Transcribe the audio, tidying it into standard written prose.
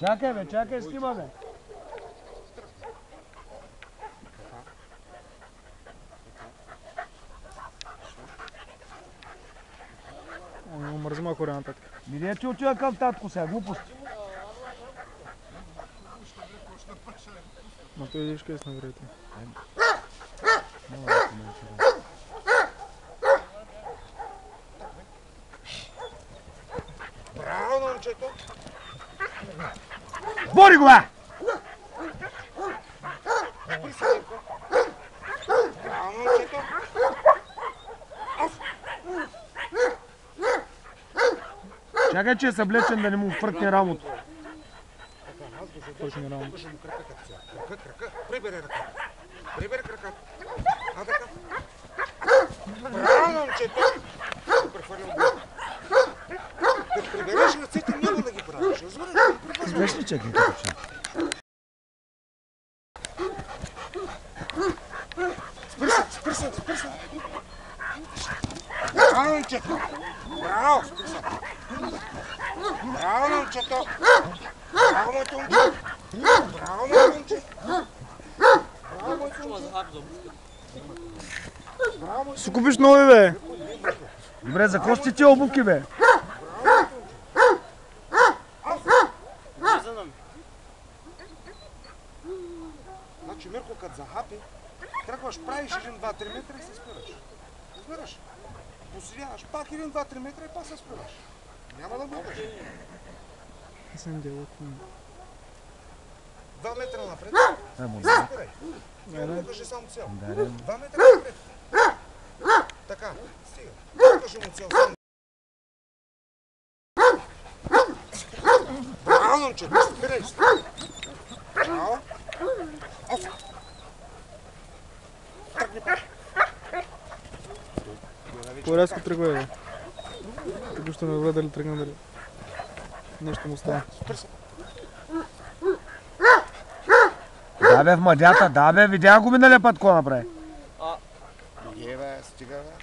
Чакай бе, чакай, снима бе. Мързи малко рано татка. Не ти отива към татко сега, глупости. Ма той идиш къде с наградите. Браво, момчето! Бори го, бе! Браво, момчето! Чакай, че е съблечен да не му фръкне рамото. Фръкне рамото. Крака. Прибери ръка. Прибери крака. А така. Браво, момчето! Прехвърля отбор. Да прибереш ръцете, няма да ги правиш. Разбираш да ги прибереш. Знаеш ли, чакай като че? Спри се. Браво, момчето! Браво! Браво, момчето! Браво, моето момче! Браво, моето момче! Браво, моето момче! Си купиш нови, бе! Добре, за какво сте тия обувки, бе? Значи, Мирко, като захапи, тръгваш, правиш 1-2-3 метра и се спираш. Разбираш? Посидяваш пак 1-2-3 метра и пак се спираш. Няма да бъдеш. Не съм делал. 2 метра напред. Спирай. Не кажи само цел. 2 метра напред. Така, стига. Кажи му цел. Браво, момчето, спирай се. Браво. Тръгни пак. По-рязко тръгва, бе. Тук ще ме гледа дали тръгна дали. Нещо му става. Да бе, в мъдята, да бе, видя го миналия път, какво направи. Бе, стига, бе.